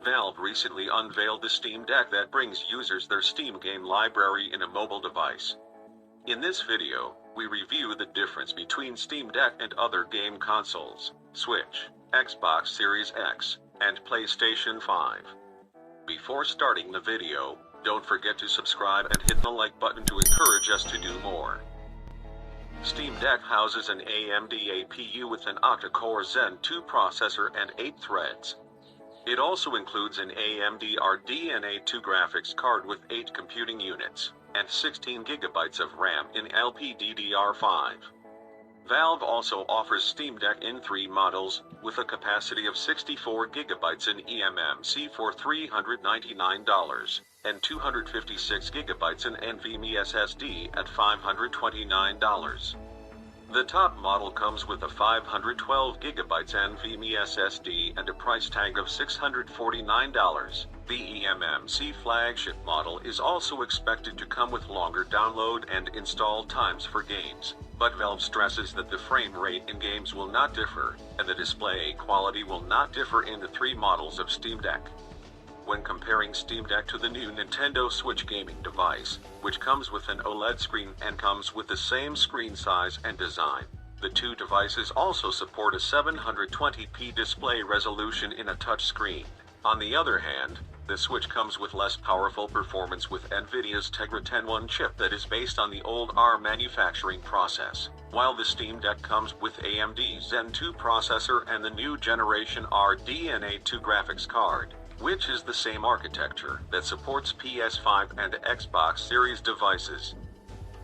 Valve recently unveiled the Steam Deck that brings users their Steam game library in a mobile device. In this video, we review the difference between Steam Deck and other game consoles, Switch, Xbox Series X, and PlayStation 5. Before starting the video, don't forget to subscribe and hit the like button to encourage us to do more. Steam Deck houses an AMD APU with an octa-core Zen 2 processor and 8 threads. It also includes an AMD RDNA 2 graphics card with 8 computing units, and 16 GB of RAM in LPDDR5. Valve also offers Steam Deck in 3 models, with a capacity of 64 GB in eMMC for $399, and 256 GB in NVMe SSD at $529. The top model comes with a 512 GB NVMe SSD and a price tag of $649. The eMMC flagship model is also expected to come with longer download and install times for games, but Valve stresses that the frame rate in games will not differ, and the display quality will not differ in the 3 models of Steam Deck. When comparing Steam Deck to the new Nintendo Switch gaming device, which comes with an OLED screen and comes with the same screen size and design, the two devices also support a 720p display resolution in a touchscreen. On the other hand, the Switch comes with less powerful performance with NVIDIA's Tegra 10-1 chip that is based on the old ARM manufacturing process, while the Steam Deck comes with AMD's Zen 2 processor and the new generation RDNA 2 graphics card, which is the same architecture that supports PS5 and Xbox Series devices.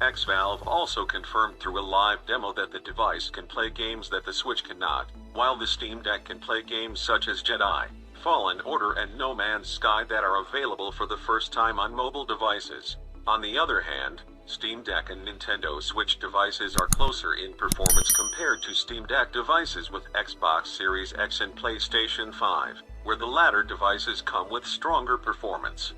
Valve also confirmed through a live demo that the device can play games that the Switch cannot, while the Steam Deck can play games such as Jedi, Fallen Order and No Man's Sky that are available for the first time on mobile devices. On the other hand, Steam Deck and Nintendo Switch devices are closer in performance compared to Steam Deck devices with Xbox Series X and PlayStation 5, where the latter devices come with stronger performance.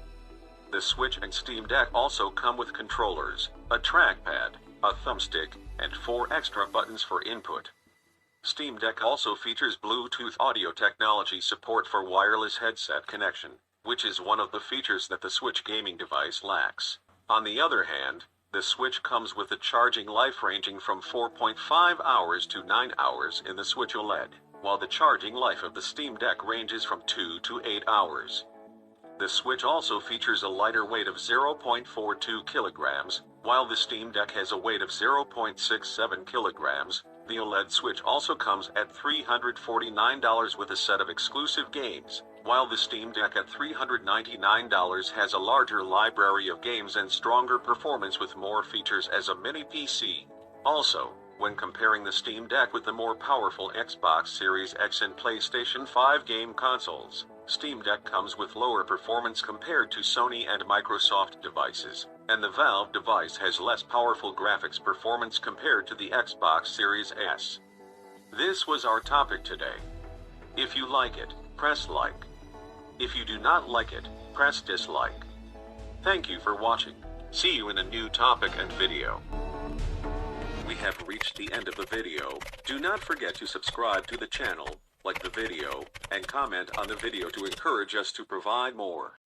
The Switch and Steam Deck also come with controllers, a trackpad, a thumbstick, and 4 extra buttons for input. Steam Deck also features Bluetooth audio technology support for wireless headset connection, which is one of the features that the Switch gaming device lacks. On the other hand, the Switch comes with a charging life ranging from 4.5 hours to 9 hours in the Switch OLED, while the charging life of the Steam Deck ranges from 2 to 8 hours. The Switch also features a lighter weight of 0.42 kilograms, while the Steam Deck has a weight of 0.67 kilograms. The OLED Switch also comes at $349 with a set of exclusive games, while the Steam Deck at $399 has a larger library of games and stronger performance with more features as a mini PC. Also, when comparing the Steam Deck with the more powerful Xbox Series X and PlayStation 5 game consoles, Steam Deck comes with lower performance compared to Sony and Microsoft devices, and the Valve device has less powerful graphics performance compared to the Xbox Series S. This was our topic today. If you like it, press like. If you do not like it, press dislike. Thank you for watching. See you in a new topic and video. We have reached the end of the video. Do not forget to subscribe to the channel, like the video, and comment on the video to encourage us to provide more.